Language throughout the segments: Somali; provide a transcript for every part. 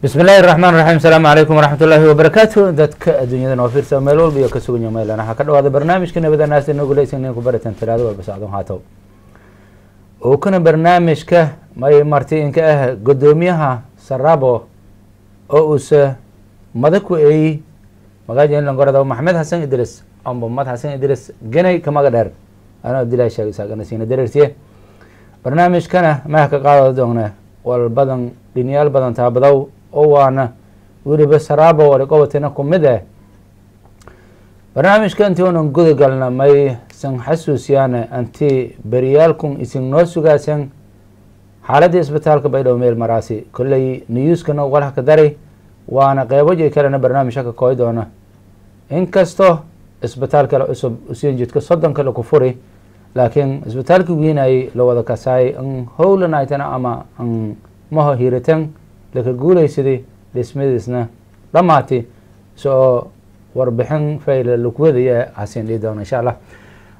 بسم الله الرحمن الرحيم السلام عليكم ورحمة الله وبركاته دتك الدنيا نوفير سميل والبيو كسوين يوم إلى نحكي هذا برنامج كنا بدنا ناس نقول ليس إنه كبرت انتلادو وبساعدهم هاتو وكنا برنامج كه ما يمرتين كه قدوميها سرابو أو أس مدكو أي مجاجين لنقول هذا محمد حسن إدريس أم محمد حسن إدريس جناي كما قدر أنا بدي لا شيء ساقنا سين درسيه برنامج كنا ما كقاعدة دونا والبدن دنيال بدن تابدو oo waana weliba saraabo wali qabatina ku mid ah barnaamijka intii unan guda galna may san xasuusiyaan anti bariyaalkun isin noo sugaasan xaaladda isbitaalka baydhabo meel maraasi kolley niyuuskana walaha ka daray waana qeybo jay kalena barnaamijka ka kooy doona inkastoo isbitaalka la cusub usiin jidka 30 kale ku furi laakiin isbitaalka weynay la wada kasaay an howlanaaytana ama an maho hiritan laka guulaysaday dhismadiisna dhammaatay soo warbixin fayla lugwadaya hasiin dhii doona insha allah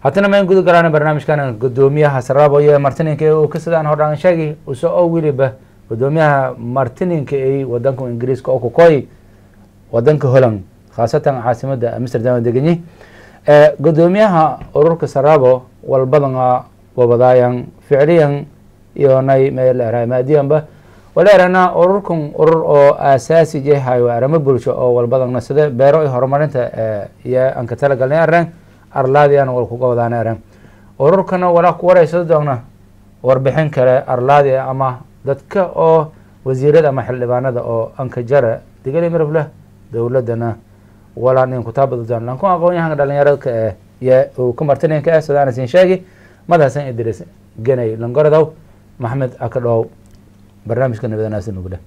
haddana mayn guda galaana barnaamijkan gudoomiyaha saraabo iyo martininka uu ka sidaan hordhaan sheegi usoo weliba gudoomiyaha martininka ay wadanka ingiriiska oo ku koy wadanka Holland khaasatan caasimadda Amsterdam deganyi gudoomiyaha ururka saraabo walbadana wabadaayan ficliyan iyo nay meel raamaadiyanba walaarana ururkan urur oo asaasi yahay aramo bulsho oo walbadana sida beero ay horumarinta iyo aan ka tala galnay arran arlaadiyan wal ku qabadaan arran ururkana wala ku waraysan doona warbixin kale arlaadi ama dadka oo wasiirada ama xildhibaanada oo aan ka jara digalay marfla dawladana wala nin ku taabado doona ku aqoonyahan dhalinyarada ya oo ku martineenka sidaan siin sheegi madaxsan Idris ganay langoradaw Maxamed Akadoow barnaamijkana badanaasina ugu dhaw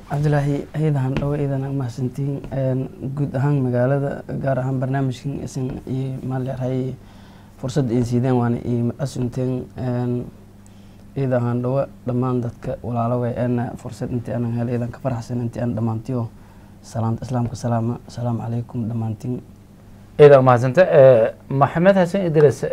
Cabdilaahi aydan dhaw aydan ma santiin guud ahaan magaalada gaar ahaan barnaamijkan isin iyo maaleeray fursad in sideen waan iyo asunteen aydan dhaw dhamaan dadka walaalaway ana fursad intii aan helay aydan ka faraxsan intii aan dhamaantiyo salaamta islaamka salaam alaykum dhamaantiin aydan ma santa Maxamed Xasan Idris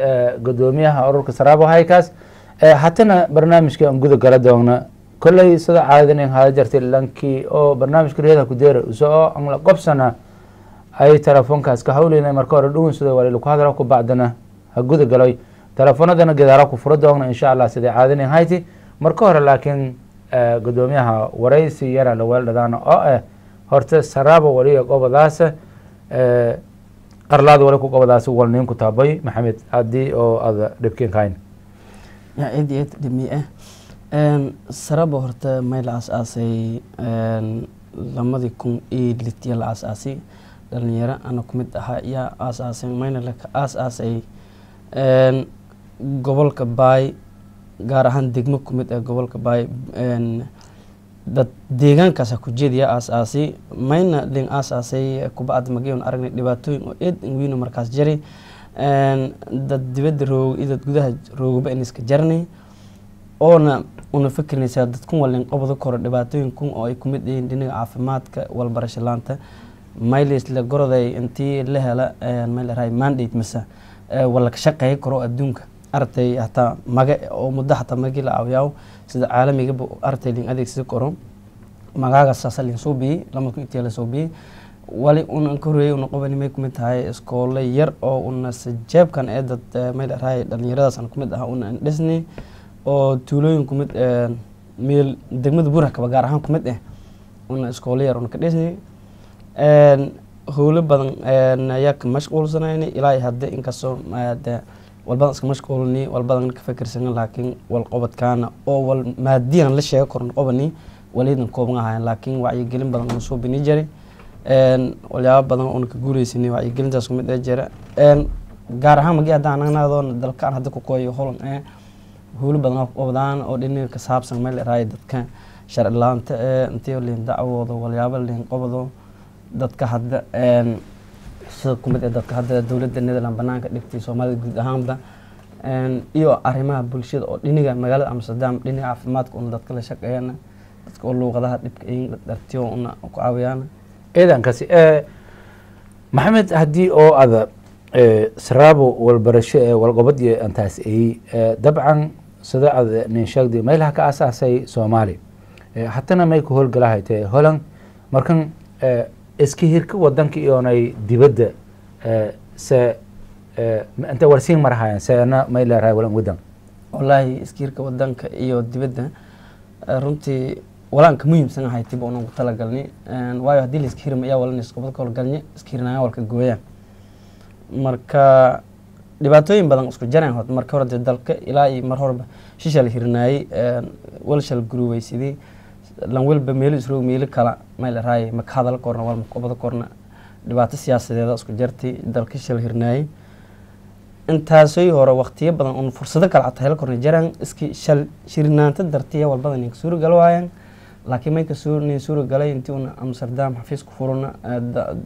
gudoomiyaha ururka saraabo haykaas hatana barnaamijka aan guda gala doona كل سدا عادين هذا جرت لانكي أو برنامج كريهة كدير وسوا عمل قبسنا أي تلفون كاس كهولينا مركور دون سدا ولا لو هذا راكو بعدنا هجود الجلاي تلفون هذا نقدر راكو فرضنا إن شاء الله سدا عادين هايتي مركور لكن قدوميها ورئيسي يرى الأول دانا هرت سرابة ولي قبض داسة أرلاد ولا قبض داسة والنيم كتابي محمد عدي أو هذا ربكين كاين يا إديت دمية sarabo horta meel asaasay lamadii kun iyo lixdii la asaasay dhalinyaro ana ku mid ahaa yaa asaasay mayna la asaasay gobolka Baay gaar ahaan degmo ku mid ah gobolka Baay dad deegaankaas ku jeediya asaasay mayna leen asaasay ku baad magayn aragnay dhibaatooyin oo eed weyn markaas jiray dad dibadda roog iyo dad gudaha roogba in iska jarnay oona una fikirnaysa dadku walin qabado kor dhibaatooyinkan oo ay ku mid yihiin dhinaca caafimaadka walbarasho laanta maylis la goroday intii la hela meel raay mandate masa wala ka shaqeey karo adduunka artay hata maga oo muddo hata magi la awyaw sida caalamiga artay lin adeegsi karo magaga sasalin suubi lama ku intii la suubi wali una korey una qabani may ku mid tahay iskool yar oo una sajeebkan ee dad meel raay dhalinyaradaas aan ku mid ah una Disney oo tuulooyin ku mid meel degmada Buurhakaba gaar ahaan ku mid ah una iskool yar una ka dhisnay howlo badan ayaa ka mashquulsanaynay ilaa hadda inkastoo maada walbadan iska mashquulni walbadan ka fikirsan laakiin wal qabadkaana oo wal maadiyan la sheego korn qabani walidan kooban ahaan laakiin wacyi gelin badan oo soo bini jiray walyaabo badan oo ka guuleysanay wacyi gelintaas ku mid ah jira gaar ahaan magi hadaan anaadoo dalkaan hadda ku kooyo Holland هول بدنا قبضان أو ديني كساب سمعل رأي دتك شرع لانت أنتي اللي دعوة والياب اللي قبضوا دتك هذا سكومت دتك هذا دولة النيدرلاند بناك دكتي سومالي جدهم ده إيو أريمة بولشيد أو ديني مجال أمستردام ديني عفمات كون دتك لشك أيانا دتك أولو غدا دبك إين درتيو أنا أقويانا إذا كسي محمد هدي أو هذا سرابو والبرشة والقبضية أنتاس طبعا سدا نشاق دي ميلها كأساسي سومالي hatana may ku howlgalahaytee holan markan iska hirka wadanka iyoonay dibadda se inta warsiin marahayan seena may leerahay walan wadan wallaahi iskiirka wadanka iyo dibadda runtii walaanka muhiimsan ahay tiba unan ku talagalni waayo haddii la iska hirma ayaa walan isqobad ka howlgalni iska hirnayaan walka gooyaan marka dhibaatooyin badan isku jareen hod marka hore dee dalka ilaa iyo mar horeba shisha la hirnaayey walshal guruweysidii lan walba meelo isroog meelo kala may leerahay maka hadal korna wal makobada korna dhibaato siyaasadeeda isku jartay dalka shisha la hirnaayey intaasay hore waqtiyo badan un fursado kala cad helo korna jaraan iski shirnaanta dartiya wal badan inka suura gal waayaan laakiin may ka suura galay intii un Amsterdam xafiis ku furana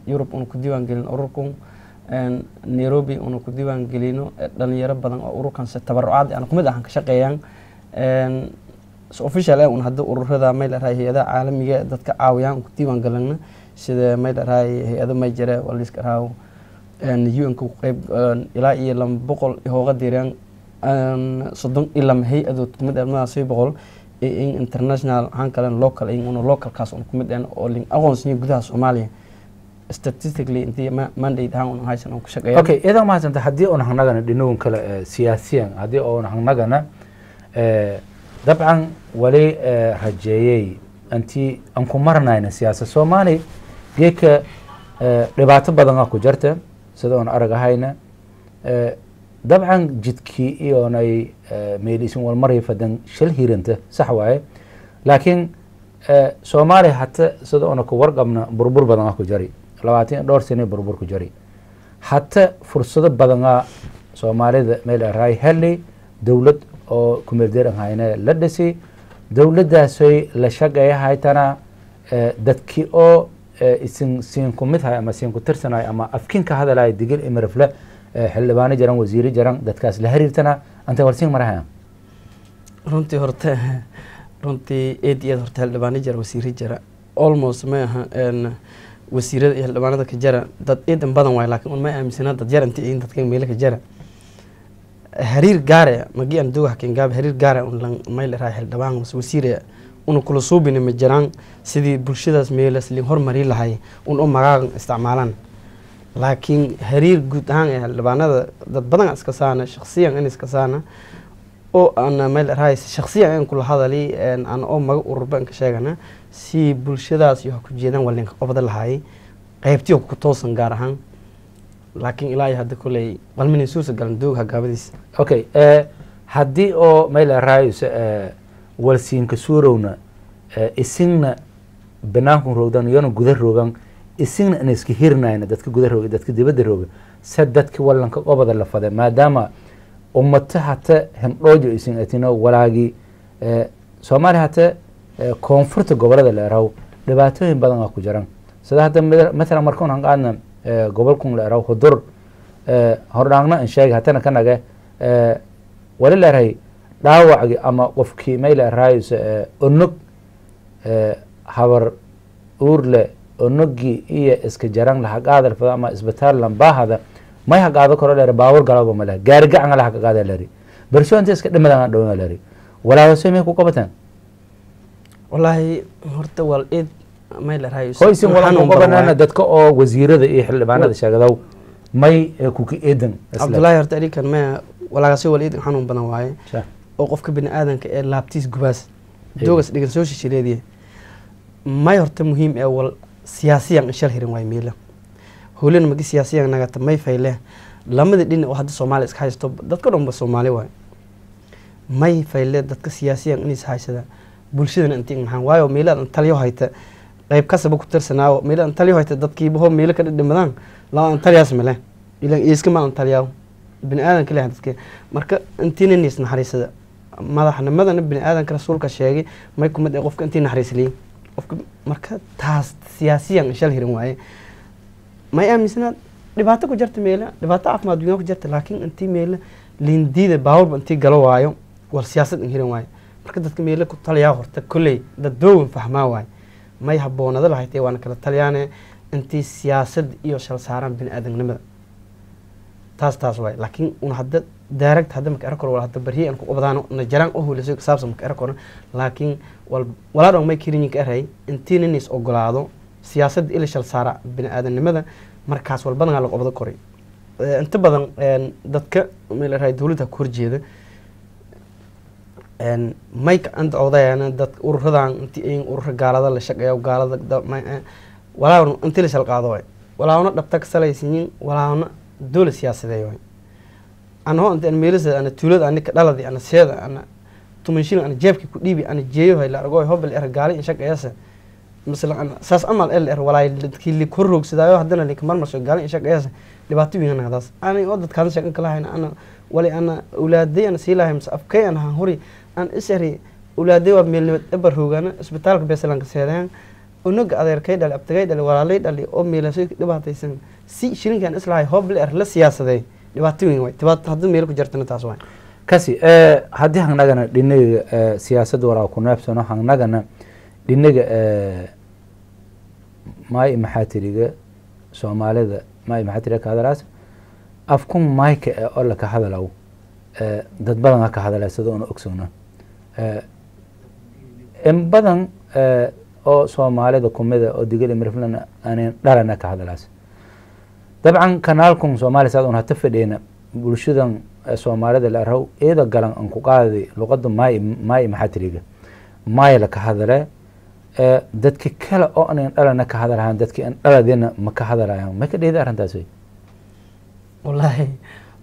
Europe un ku diiwaan gelin ururkan Nairobi un ku diiwaan gelino dhalinyaro badan oo ururkan si tabarucaad aan kumid ahaan ka shaqeeyaan so official un hadda ururada may leerahay hay'adaha caalamiga dadka caawiyaan ku diiwaan galana sida may leerahay hay'ado may jira wal iska raaw UN ku qayb ilaa iyo 200 hooga diraan 30 hay-adood kumid ah 700 in international han kale local in local kaas on kumid ah oo lin aqoonsiyo gudaha Soomaaliya statistically intii mandate han on haysan oo ku shaqeeyo okay idan ma haysanta hadii on hanagana dhinoon kale siyaasiyan hadii on hanagana dabcan wali rajeeyay anti an ku marnayna siyaasad Soomaali geeka dhibaato badan ku jirta sida on aragahayna dabcan jidkii iyoonay meelisin wal maray fadan shil hiranta sax waaye laakiin Soomaali hatta sida on ku warqabna burbur badan ku jari 20 dhowr sano burbur ku jari hatta fursado badan Soomaalida meel ay helay dawlad oo ku meeldeeran hayna la dhisi dawladdaasay la shaqeeyahaytana dadkii oo isin ku mid hay ama isin ku tirsanay ama afkiinka hadalay digil imirfle xildhibaano jaran wasiir jaran dadkaas la xiriirtana anta warsiin maraha runtii horta runtii eediyad horta xildhibaano jar wasiir jara almost ma aha wasiirada iyo xildhibaanada ka jara dad eedan badan way laakiin ma aaminsana dad jar intii dadka meel ka jara xiriir gaar magi aan duuga kan gaab xiriir gaar un meel raay xildhibaan wasiir unu kula suubina ma jiraan sidii bulshadaas meelas li hormari lahay un magac isticmaalaan laakiin xiriir guud ahaan xildhibaanada dad badan iska saana shakhsiyan in iska saana oo ana meel raay shakhsiyan in kula hadali aan oo magac urban ka sheegana si bulshadaas iyo ku jeedaan walin qabada lahay qaybtii ku toosan gaar ahaan laakiin ilaahay hadda kulay qalmin isuus galan duuga gaabadiis okay hadii oo meel raay walsiinka suurowna isinna banaanku roogdan iyo gudaha roogan isinna in iska hirnayna dadka gudaha rooga dadka dibadda rooga sadadka walanka qobada la faday maadaama ummata hata hemdhoojo isin atino walaagi Soomaali hata koonfurta gobolada la raw dhibaatooyin badan ku jiraan sida hadda mesela markaan aan qaadna gobolkan la raw hudur hordhaangna in sheeg hatana kanaga wala la raay dhaawacgi ama qofkii meel raayis unug habar uurle unugi iyo iska jaran la haqaadal fada ama isbitaal lambaahada may haqaado karo dheer baawar galaba mala gaari gacan la haqaada leeri barsoonta iska dhimadan dhawaan leeri walaa samee ku qabatan wallahi horta wal eed meel raayis hoysin wala ku qabanana dadka oo wasiirada iyo xildhibaanada sheegadaw may ku eedan Abdullahi horta arikan ma wala soo wal eed xanuun badan waaye oo qofka bini aadanka ee laabtiis gubaas doogas dhigan soo shishileediye may horta muhiim ee wal siyaasiyan shal hirin way meela hoolan magi siyaasiyan naga tamay fayle lamada dhin oo hadda Soomaali iska haysto dadka dhanba Soomaali way may fayle dadka siyaasiyan in is haysada bulshadana intii maxaan waayo meeladan taliyo hayta qayb kasaba ku tirsanaaw meeladan taliyo hayta dadkii boo meela ka dhimadaan la taliyaas male ila iska ma taliyaw bini aadanka leh dadka marka intiina nis naxariisada madaxnimadana bini aadanka rasuulka sheegay may kumad ee qofka intii naxariislii qofka marka taas siyaasiyan shal hirin waaye may aaminsana dhibaato ku jirta meela dhibaato caafimaad dunya ku jirta laakiin intii meela lindida baawr intii galo waayo war siyaasad in hirin waaye marka dadka meela ku taliyaa horta kulay dad doon fahmaa waaye may haboonada lahayd waan kala taliyaane intii siyaasad iyo shal saaran bini aadanimada taas waay laakiin un hadda direct hadda marka arkor wala hadda bariye aan ku qabdaano na jaraan oo hulisay saabsan marka arkor laakiin wala dhan may kirin ka aray intii nin is ogolaado siyaasadda ila shal saara bini'aadanimada markaas walbadan la qabdo koray inta badan dadka meel raay dawladda ku horjeeda mayka anta odayana dad ururadan intii ay urur gaalada la shaqeeyo gaalada walaa intii la shal qaado walaana dhabta ka salaysiin walaana dawlad siyaasadeed أنا هون أنا ميرزة أنا تولد أنا كدلدي أنا سيدا أنا تمشين أنا جابك كديبي أنا جيو هاي لا رجوي هو بالإرجالي إن شاء ياسه مثلا أنا أساس أمل إل ولا اللي كروك سدايو هدنا اللي كمان مش رجالي إن شاء ياسه اللي بعتوي هنا هذا أنا يودت كذا شيء كلاه هنا أنا ولا أنا أولادي أنا سيلاهم أفكي أنا هوري أنا إسري أولادي وبميل إبر هو أنا إسبتالك بس لانك سيدان ونق أدير كيد اللي أبتغي اللي ولا ليد اللي أمي لا شيء اللي بعتيسن سي شيرين كان إسلاي هو بالإرجال السياسة ذي dhibaatooyin way hadda meel ku jirtana taas way kasi haddii hanagana dhinaga siyaasadda waraa ku naabsano hanagana dhinaga maay maxaatiriga Soomaalida maay maxaatiriga ka hadalaas afkun maayka oo la ka hadalaw dad badan ka hadalaysado oo ogsoono in badan oo Soomaalida kumida oo digal mirflana aanay dhalana ka hadalaas طبعا كنالكم سومالي سادون هتفدينا بلشدن سوماليدا لا راو ايدا غلان ان ku qaadi luqada maay maxaatiriga maay la ka hadalay dadka kale oo aan dhalana ka hadalahan dadka aan dhaladina ma ka hadalayan ma ka dheeday arintaas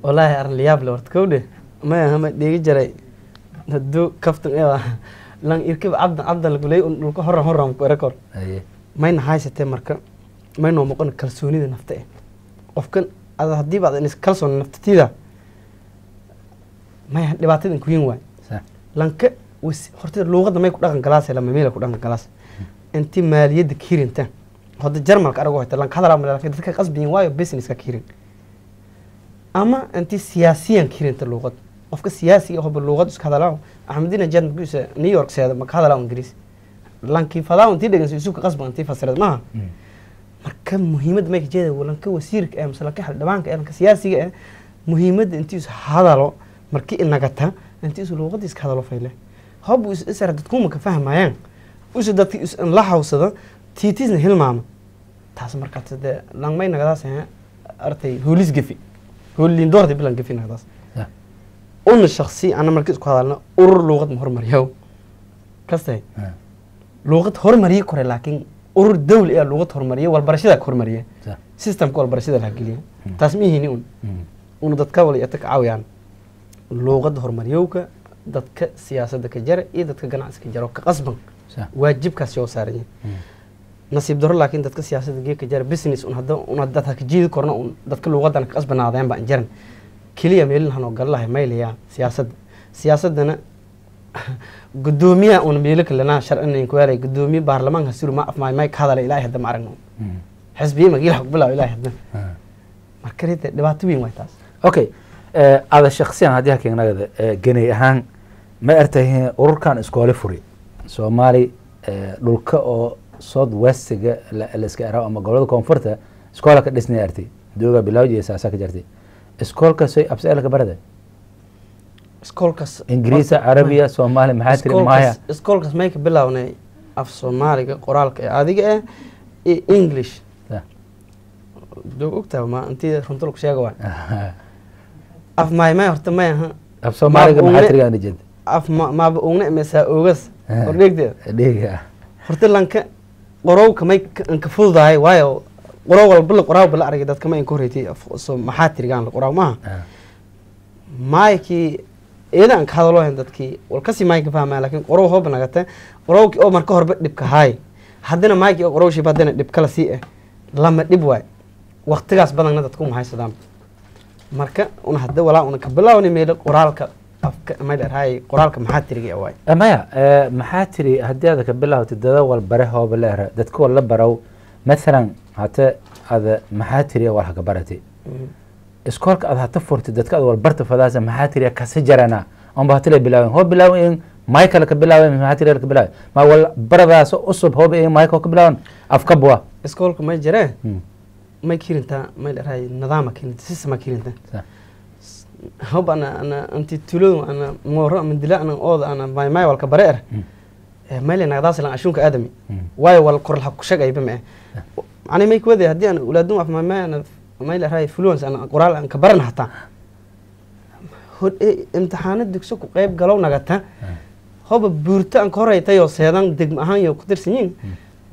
wallahi arliyaab la warta kowde ma aha dheegi jiray haduu kaftan ee lan irkib abdan la gulay dhulka horan ku record mayna haysatay marka mayna muuqan kalsoonida nafta qofkan ada hadii baad in kalsoon naftida ma dhibaatadan ku yeen waay lanka horta luqada may ku dhaqan galaas lama meel ku dhaqan galaas intii maaliyada kirinta hada jarmalka arago hayta lanka hadala meel dadka qasbiyin waayo business ka kirin ama intii siyaasiyan kirinta luqad qofka siyaasiga oo luqad isku hadalaa ahmadina jarmalkiisa New York seeda ma ka hadalaa Ingiriis lanki fadaa intii dhagan isu ka qasban intii fasirad ma marka muhiimad ma ka jeedo walanka wasiirka ee masalaka xildhibaanka ee siyaasiga ee muhiimad intii is hadalo markii inagata intii is luqadiis ka hadalo fayle hab is dadku ma ka fahmayaan dadkii is la hawsada tiitisna hilmaama taas marka tada lang may nagadaas artay hoolis gafi hoolin doordi bilan gafi nagadaas un shakhsi ana markii isku hadalna urur luqad hormariyo kastay luqad hormariyo kore laakiin urur dawli ee luqad hormariyo wal barashada hormariyo systemka wal barashada la geliyo taas mihiini un dadka wali atak caawiyaan luqad hormariyowka dadka siyaasadda ka jara iyo dadka ganacsiga ka jara ka qasban waajibkaas soo saarayeen nasiib daro laakiin dadka siyaasadda ka jara business un hadda ka jiidi korna un dadka luqadan ka qasbanaadeen baan jaran kaliya meelin hanoo galahay mayliya siyaasadana gudoomiya un meelka lana sharciin ku yaray gudoomiye baarlamaanka siru ma afmaay may ka hadalay ilaahay hadda ma aragno xisbiye magilaha ku bilaa ilaahay hadda marka dhibaato weyn way taas okay ada shakhsiyan hadii halkeenagada ganay ahaan ma artahay ururkan iskoole furi Soomaali dhulka oo South West-ga la iska araw ama gobolada koonfurta iskoolka ka dhisnay artay dooga bilawjii asaasa ka jartay iskoolka say absaalka barada iskoolkas Ingiriis Arabiya Soomaali maxaa tiri maaya iskoolkas may ka bilawnay af Soomaaliga qoraalka ee adiga ee English ogtaa ma intii runta ku sheego af maay horta ma aha af Soomaaliga maxaa tiri aan jid af ma oogna meesa oogas ordheegda horta lanka qorowka may ka fududahay waayo qorow walba qoraaw bal arag dadka ma in koreeyay maxaa tiri aan qoraaw ma maayki eedan ka hadalo dadkii wal kasi maayka fahmaa laakiin qorow hoob nagata qorowki oo marka horba dhibka hay hadana maayki oo qorowshi badana dhib kala sii lama dhib waay waqtigaas badanna dadku ma haysadaan marka una hadda walaa una ka bilaawni meel qoraalka afka ma leeyahay qoraalka maxaa tiriga waay amaya maxaa tiri hadii aad ka bilaawto dada wal bare hoob leeyahay dadku wala baraw مثلا hata ada maxaa tiri wal ka baratay iskoolka aad hata furtay dadka wal barta fadaasa maxaa tiri ka sajarana aan baatay bilaawin hoob bilaawin Michael ka bilaawin maxaa tiri ka bilaawin ma wal baradaas usub hoob Michael ka bilaawin afka bua iskoolka ma jireen ma kirinta ma leeyahay nidaamka kirinta sistema kirinta هوب أنا أنت تلو أنا مرة من دلاء أنا أوض أنا ما والكبرير ما لي نقداس لان أشونك آدمي واي والقرل حق شقة يبمع أنا ما يكوذي هدي أنا أولادهم في ما أنا ما إلى هاي فلوس أنا قرال أنا كبرنا حتى هو امتحانات دكسوك قيب قالوا نقطها هو بورتان كوري تيو سيدان دق أهان يو كتير سنين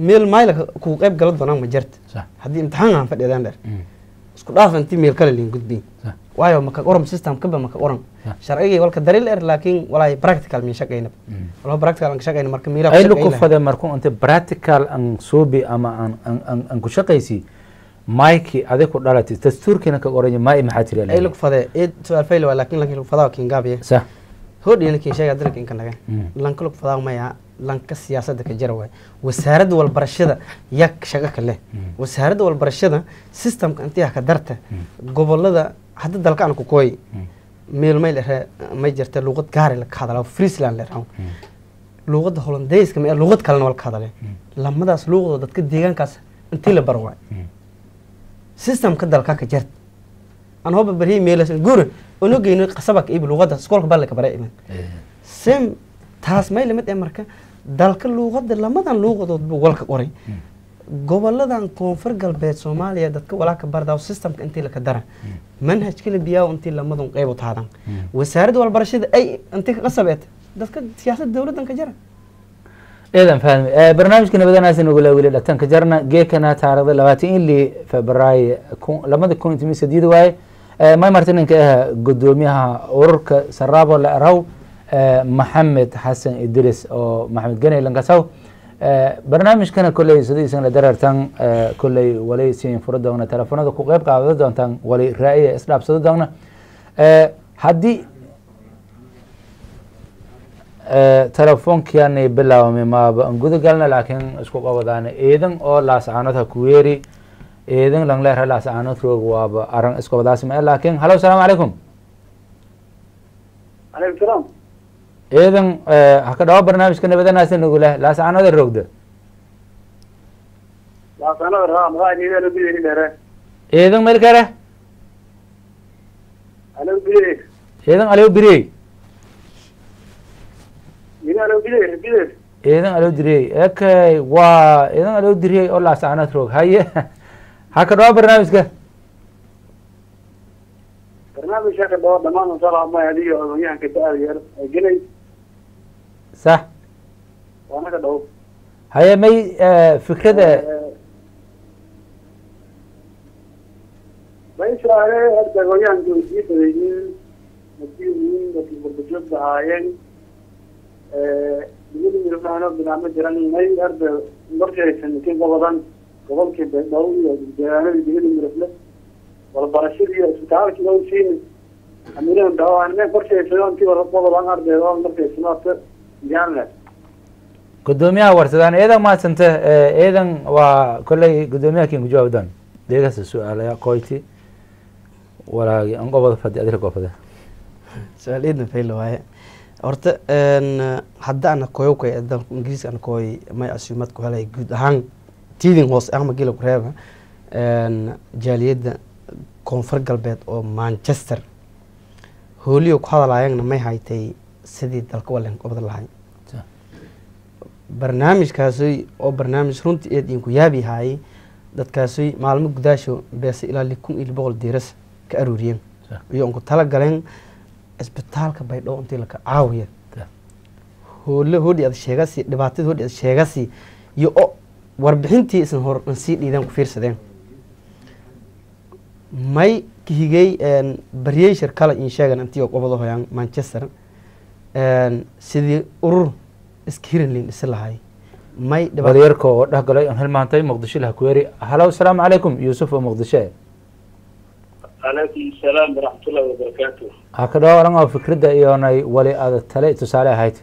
ميل مايلك كو قيب قالوا دنا مجرد هدي امتحان عن فدي داندر اسكو داف انتي ميل كلا لين قد بين وايو مكا قرم سيستم كبا مكا قرم شرعي والك دليل لكن ولا براكتيكال من شقينا ولا براكتيكال ان شقينا marka miira ay lu ku fada markuu inta practical an suubi ama an ku shaqaysi maiki aday ku dhalatay dastuurkina ka qoran yahay maxaa tiri ay lu ku fada su'aal fayl laakiin lakin lu fada kin gaabiye sax hodina kin sheega dalka in kan laga lan kala fada maya lanka siyaasadda ka jira way wasaaradda walbarashada yak shaqa kale wasaaradda walbarashada systemka intii ka darta gobolada hadda dalka aan ku kooy meel ma jirta luqad gaar ah la ka hadalo Friesland la raaw luqadda Hollandeeska ma luqad kale wal ka hadale lamadaas luqadood dadka deegaankaas intii la baro way systemka dalka ka jirta aan hooba bari meelas guur oo geeyno qasabka iyo luqadda iskoolka bal ka baray sim taas ma limid ee marka dalka luqadda lamadan luqadood buu walka qoray goboladan koonfur galbeed Soomaaliya dadka wala ka bardaa systemka intii la ka dara manhajka la biyaa intii lamadan qayb u taadan wasaaradda walbarashada ay intii ka qasabeed dadka siyaasadda dawladdan ka jira eedan fahmi barnaamijka nabadanaasina ugu laawilay dhatan ka jarna geekana taariikhda 20 Febraayo 2018 waaye ما مرتين إنك قدوميها أورك سرابو لأرو محمد حسن إدريس أو محمد جني لنقصو برنامج كان كل سدي سنة دررتان كل ولي سين فرد دونا تلفونات وقيب قاعدة دونتان ولي رأي إسلام صد دونا حدي تلفون كياني بلا وما بنقول قالنا لكن اسكوب أبدان إيدن أو لاس عناتها كويري إذن لان لا هلا سأنا ثروق واب أرن إسكو بداس ما لكن هلا السلام عليكم. عليكم السلام. إذن هكذا برنامج كنا بدنا ناس نقوله لا سأنا ذا الرقد. لا سأنا ذا ما غادي يلا بيجي هنا. إذن ملك هذا. على بيجي. إذن عليه بري. مين على بيجي. إذن عليه دري. أوكي وا إذن عليه دري الله سأنا ثروق هاي. هكذا برنامج كه برنامج شكل دور دمان إن شاء الله ما يدي يعني كتير ير جني صح وأنا كده هاي مي فكرة ما يشرح له هذا يعني جو جيت رجيم مديرين لكن بالجد عاين يقولون يرفعنا بنعمل جيران ما يرد نرجع سنتين قبضان قبل كده ضروري الجيران اللي بيجي من رفله والبرشيد يستعمل كده وشين أميرين ده أنا برشة يسوون كده ربما بعمر ده مركز سنوات جاملة قدوميها ورثان إذا ما سنت إذا وكل قدوميها كين جواب دان ديجاس السؤال يا قويتي ولا أنقبض فدي أدري قبضه سؤال إذن في اللواء horta hadda ana koyo kay dalka Ingiriiska ana koy may asumad ku helay guud ahaan tiidin hoos ama gila ku reeba jaaliyada koonfur galbeed oo Manchester hooliyo ku hadalaayeen may haytay sidii dalka walan qabad lahayn barnaamijkaasi oo barnaamij runtii aad ku yaabi hay dadkaasi maalmo gudaasho bees ilaa 200 diiras ka aruuriyeen iyo ku tala galeen isbitaalka baydhabo intii la ka caawiyo hoodi aad sheegasi dhibaatada hoodi aad sheegasi iyo warbixintii isan hor si dhiidan ku fiirsadeen may kihigay bariyay kala in sheegan intii qobado hoyaan Manchester sidii urur iskirinlin islahay may bariyarka oo dhagalay hal maantay Muqdisho la ku yiri halo assalaamu alaykum Yusuf oo Muqdisho عليكم السلام ورحمة الله وبركاته. هكذا أنا فكرة إيوناي ولي هذا التلي تسالي هايت.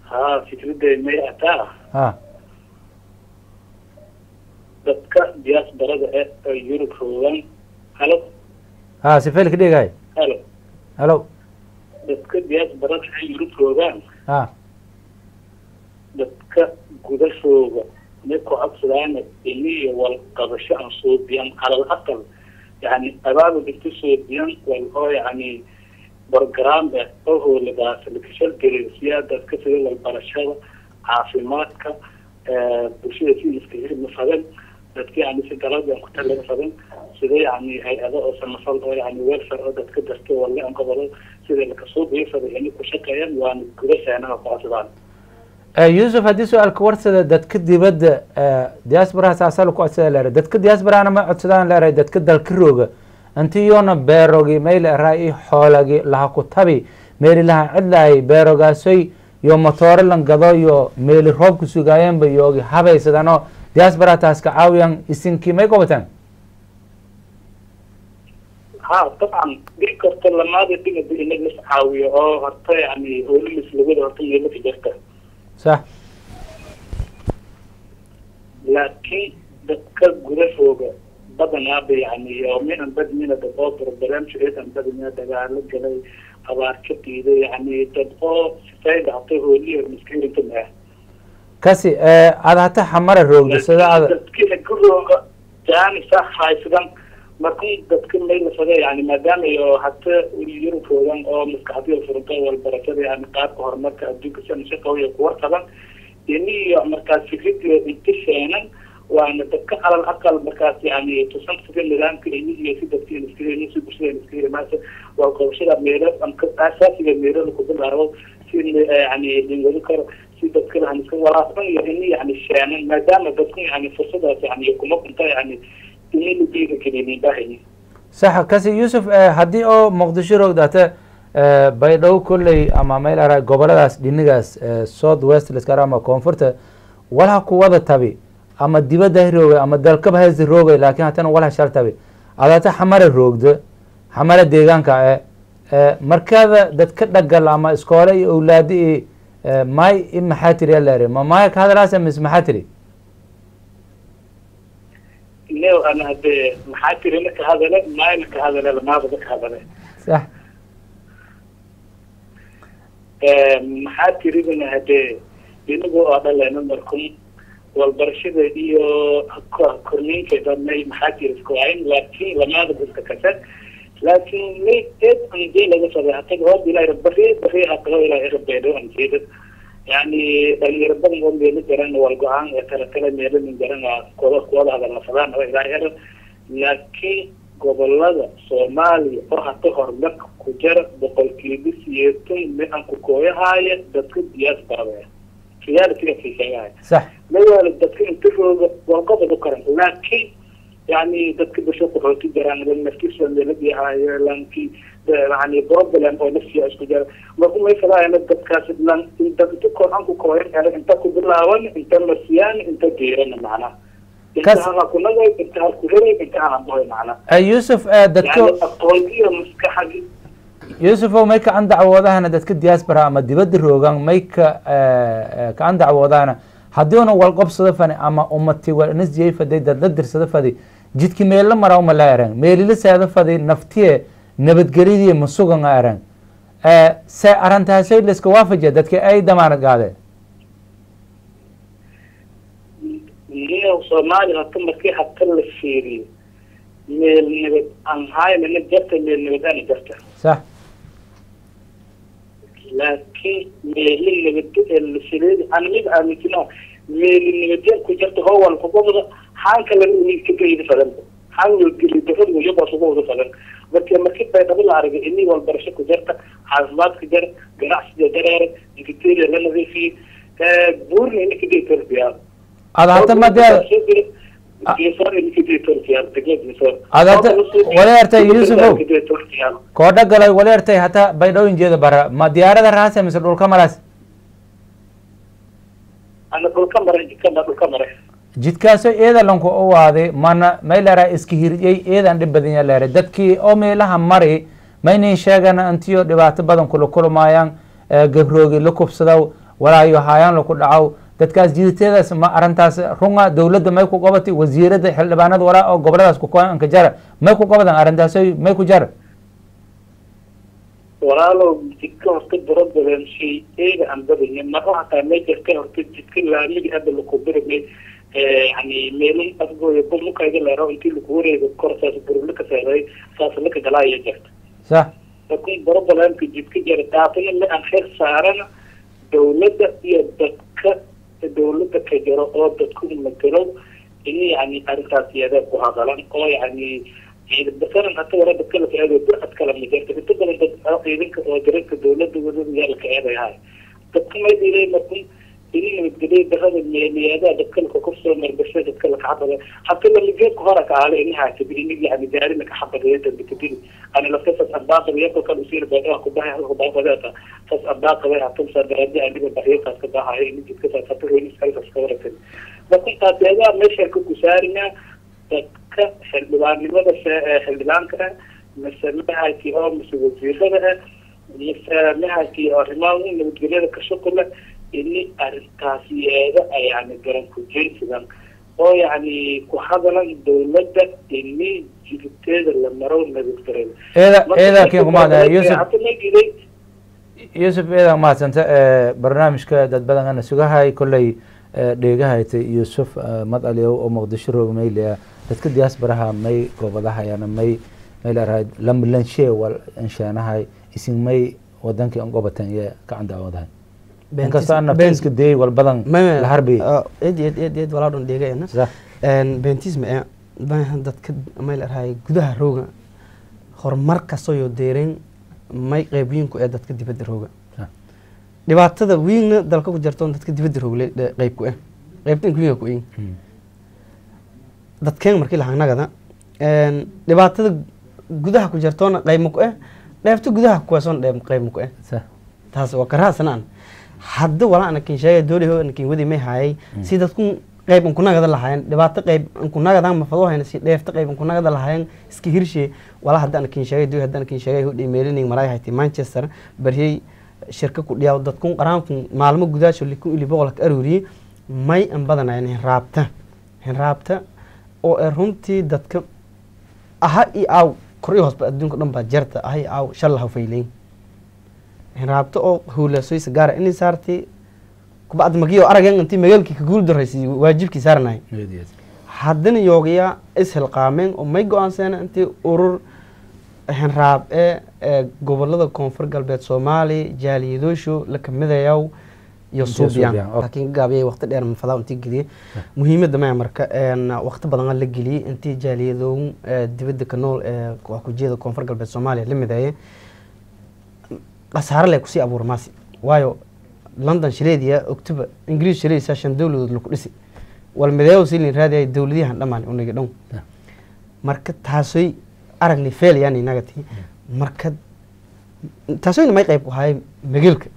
ها فكرة إني أتا. ها. دكا دياس برد يوروب روان. هلو. ها سيفيلك دي جاي. هلو. هلو. دكا دياس برد يوروب روان. ها. دكا قدر روان. نكو أكثر إني والقرشة صوبيان على الأقل يعني أبابا بتسوي بيان والهو يعني برنامج هو اللي بس اللي كشل سيادة كثير للبرشلونة عاصماتك بشيء في كثير مثلا dadkii yani si galada ku talada fadan sidee yani hay'ado oo samafal oo yani welfare oo dadka dadka wala aan qabado sidee la kasoo bixiyo yani ku shaqeeyaan waan gudaheena ku codsadaan Yusuf hadii su'aalka warsada dadka dibadda diaspora asaasal ku codsadaan leeyahay dadka diaspora ma codsadaan leeyahay dadka dalka rooga intii yoona beerogi meel raay xoolagi laha ku tabi meel laha cidlay beerogaasay yo motor lan gado yo meel roob ku sugaayeen bayoogi habaysadano diaspora taaska caawiyan isinkii may goobtaan ها طبعا ذكرت لما هذا الدين بالنجس عاوية أو هرتا يعني هو اللي سلوكه هرتا اللي في جرته صح لكن ذكر جرس هو بدنا يعني يومين بدنا تطور برنامج إيه بدنا تجعل كذا أبار كتير يعني تطور فايدة عطيه هو اللي مسكين تمه كسي هذا حتى حمر الروج بس هذا كيف كله يعني صح هاي سدان markii dadka meel fada yani maadaama iyo hatta yurub foodan oo maskaxdiyo furantay wal barakada yani qaabka horumarka adduunka san shaqooyin ku warqadan iyo markaas fikirka intisaanan waana dadka alal aqal markaas yani tusan sidii nidaamka iyo si dadka iskireen si bulshada iskireen maasa waa qorshaha meelo am ka asaasiga meelo ku bilaabo si yani dingodo karo si dadka aan iska walaaqan iyo yani shaanan maadaama dadku yani fursadaas yani kuma kunta yani صح كسي يوسف هدي او مقدشو روغ داتا بايدو كلي اما ميل ارا غوبلداس دينغاس سود ويست لسكارا ما كونفورت ولا قوه تبي اما ديبدا روغ اما دلكب هيز روغ لكن هتن ولا شرط تبي اداتا حمر روغد حمر ديغانكا markaada dadka dhagal ama iskoole iyo awlaadi may maxaatiri leeyahay ma ka hadalaasa mis maxaatiri لو أنا هذا محاكي لك هذا لا ما لك هذا لا ما بدك هذا لا صح محاكي لنا هذا ينبغوا هذا لنا مركم والبرشة دي كورنين كذا ما محاكي لسكوعين لكن لما بدك كذا لكن ليه تد عندي لذا صراحة هو بلا ربّي حتى لو لا ربّي ده عندي يعني اللي ربنا يقول لي مثلاً والجوعان يتركنا ميلاد من جرنا كولا هذا المفروض هو غير لكن قبل هذا سومالي أو حتى هرمك كجرا بقول كيبس يتم من أنكو كويه هاي دكتور دياسبرا في هذا في شيء صح لا يوجد الدكتور تفرق والقبض ذكرنا لكن يعني دكتور بشوف روتي جرنا لما كيس اللي نبي هاي لانكي يعني بروبلم او نفسي اشكجر ما هو ما يفرق انا الدكاسب لان انت بتكون عنكو كويس يعني انت كبلاوان انت مسيان انت جيران معنا انت انا كنا انت كلنا انت انا بوي معنا يوسف دكتور يعني الطويله مسكحه يوسف وميك عند عوضانا دتك دياسبرا اما دبد روغان ميك كان عوضانا haddiina walqabsada fani ama ummati walnas jeey faday dad la dirsada fadi jidki meel la maraw ma la yaran meelila saada fadi naftiye nabadgelidii ma sugan aran sa arantaasay la iska waafajiya dadka ay damaanad gaadeen iyo Soomaaliya hadda markii hadda la fiiriyo meel nabad aan hayna jirta meel nabad aan jirta صح لكن ميل السيد أنا ميد أمتنا ميل النبتين كجرت هو الحكومة حانك لأنه كبير فلان حان اللي تفهم وجبه صبوه فلان بس لما كنت بيتقول عربي إني والبرشة كجرت حزمات كجر جراح جرار كتير لنا زي في بورني إني كده تربية هذا حتى ما ده هذا ولا يرتاي يوسف كودا قال ولا يرتاي حتى بيدو إنجيل برا ما ديارة الرأس مثل دول كاميراس أنا دول كاميرا جد كاسو إذا لونكو أو هذا ما يلرا إسكير إذا عند بدين يلرا دتكي أو ميلا هماري ما ينشأنا أنتيو دبعت بدن كل ما ين جبروجي لكوب صداو ولا يهايان لكود عاو dadkaas jiidteedaas ma arintaas runga dawladda may ku qabatay wasiirada xildhibaanada wala oo goboladaas ku qoyan ka jara may ku qabadan arintaas may ku jara walaalo jidka horta problem shay eega aan badanya ma waxa may jirta horta jidka laamigi hadda la ku biray يعني ميلي أبغى يقول مو كايد لا رو أنتي لكوري كورسات برولة كسائر ساس لك جلا يجت صح لكن برضه لازم تجيب كده تعطينا اللي أخير سعرنا دولة يدك دولة كجرا أو تكون مكرو إني يعني أرتاح يدا وهذا أو يعني مثلا حتى ولا بتكلم في هذا أتكلم مجرد بتقدر أنت أقيدك أو جريك دولة دولة ذلك هذا هاي تكون ما يدري ما تكون إني من الجديد بهذا اللي هذا بتكلم كوكسر من بس بتكلم حتى حتى اللي جيك هرك على إنها تبيني يعني داري إنك حتى جيت بتبيني أنا لو كيف أسباق بياكل كان يصير بياكل كباها كباها كذا فأسباق بيها تمسر بهذه عندي بحياة كباها هاي اللي جيت كذا فتره إني سألت أسكورة لكن هذا مش هيكون كسارنا حلبان لماذا حلبان كذا مثلا كي هو مسؤول في هذا مثلا كي أرمان من الجليل كشكله إني أرتاسي هذا يعني جرام كوجين سلام أو يعني كحضرنا الدولة إني جبت هذا لما رون نذكره إذا كم هذا يوسف إذا ما سنت برنامج كذا بدل أنا سجاها كله ديجها يوسف مطلع أو مقدش رو ميل dadka diaspora may goobadahayana may raad lamlanshe wal inshanahay isin may wadanka aan goobatan ee gacan daawadahay inkastoo aan naftiska deey wal badan la harbi eed wala dhan deegayna bentism ee baahan dadka may raay gudaha rooga horumar kasto iyo deereen may qaybiyinku ee dadka dibadda rooga dhibaatada weyn dalka ku jirto dadka dibadda rooga qayb ku qaybtan ku ku dadkeen markii la hanagada dhibaatada gudaha ku jirtoona qayb ku dheefta gudaha ku soo qayb ku taas waa karaasanaan hadda wala ana kin sheegay dooliho ana kin wadi may hayay si dadku qayb ku nagada lahayn dhibaato qayb ku nagada ma fado hayna si dheefta qayb ku nagada lahayn iska hirshe wala hadda ana kin sheegay dooy hadda ana kin sheegay hudii meelinin maray haytay Manchester bariyay shirka ku dhiyaw dadku qaraanku maalmo gudaasho liku ili boqolka aruuri may an badanayeen raabta oo runtii dadka aha aaw kori hoos adduunka dhan baa jarta aha aaw shalaha fayleen raabta oo huulasay sagaar in saartay kubad magiyo aragan intii magaalkii ka guul daraysay waajibkii saarnay haddana yoogiya ishel qaameen oo may go'aansan intii urur raab gobolada koonfur galbeed Soomaali jaaliyadoosho la kamidayaw iyo Suubiyan laakiin gaabiyay waqti dheer ma fadaa intii geliye muhiimadda ma marka waqti badan la geliyay intii jaaliyadoon dibadda ka nool wax ku jeeda koonfur galbeed Soomaaliya limidaye qasaar leh ku si abuurmaasi waayo London shileediya October English shileediya shan dawladood lagu dhisi wal midayo silin raadiyay dawladahan dhamaan unaga dhow marka taasay aragni feel yani nagati marka taasay may qayb ku hay magaalka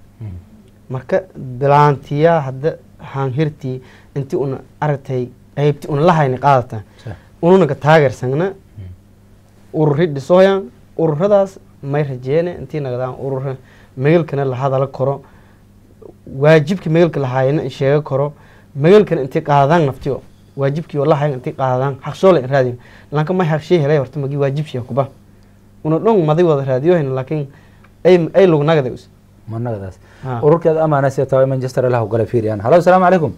marka bilaantiya hadda haan hirti intii una aragtay qaybti una la hayni qaadata una ka taageersana ururida sooyan ururadaas may rajeene intii nagadaan urur magaalkana la hadal karo waajibki magaalka la hayna sheego karo magaalkana intii qaadaan naftiyo waajibki wallahi intii qaadaan xaq soo la raadin laakiin ma xaq shay helay horta magi waajibshi kuba una dhon maday wada raadiyo laakiin ay lug nagadeys منقدس وركض أمانة سيتوي مانشستر له وقال فيريان هلو السلام عليكم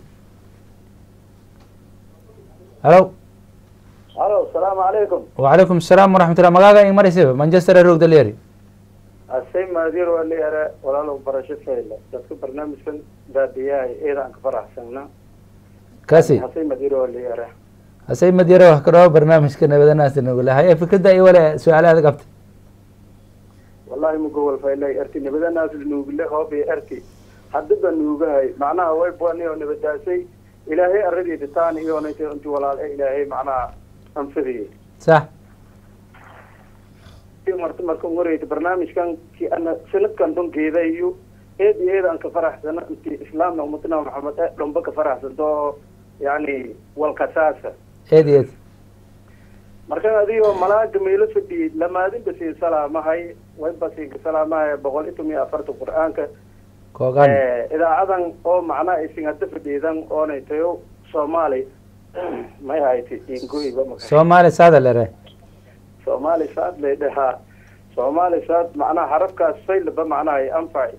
هلو السلام عليكم وعليكم السلام ورحمة الله مقاقا إن مريسيب مانشستر الروق دليري السيم مدير واللي أرى ولا له برشة فيلا تذكر برنامج كان دادياي إيرا أنك فرح سنة كاسي السيم مدير واللي أرى السيم مدير وحكراه برنامج كنا بدنا الناس نقول لها هي في كده أي ولا سؤال هذا قبت والله مقول فايلا أرتي نبدأ الناس اللي نقول له هو بأرتي حدد النوجاي معناها هو يبغاني ونبدأ شيء إلهي أريد الثاني يونيتي أنت ولا إلهي معناها أنفذي صح في مرة مريت برنامج كان كي أنا سنة كان دون كذا يو هذه أنك فرح سنة أنت إسلام ومتنا محمد لهم بك فرح سنة يعني والقساسة هذه marka adiyo malaag meelo fadhi lama adin basi salaamahay way basi salaamahay boqol iyo 140 quraanka koogan idaacadan oo macna isin hadda fadhiidan oo naytayo Soomaali may hayti ingoyba ma Soomaali saad leeyahay Soomaali saad leeyahay Soomaali saad macna harafkaas faylba macna ay anfay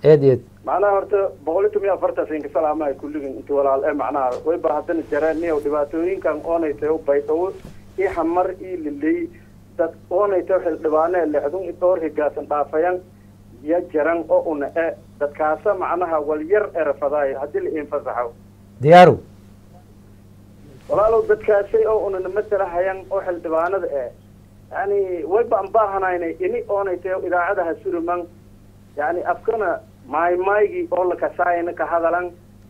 eed macnaha horta 140 ka salaamay kulligan inta walaal macnaha way baahdan jaraan iyo dhibaatooyinkan oonaytay u baydawo iyo xamar iyo lilay dad oonaytay xildhibaane leexdun door higaasan dhaafayan ya jaran oo una dadkaas macnaha wal yar erfaday hadii la infasaxo diyaaru walaalow dadkaasay oo una matalahayan oo xildhibaanada yani way baahanayna ini oonaytay idaacadaha suruman yani afkana maaygi oo la kasaayna ka hadalan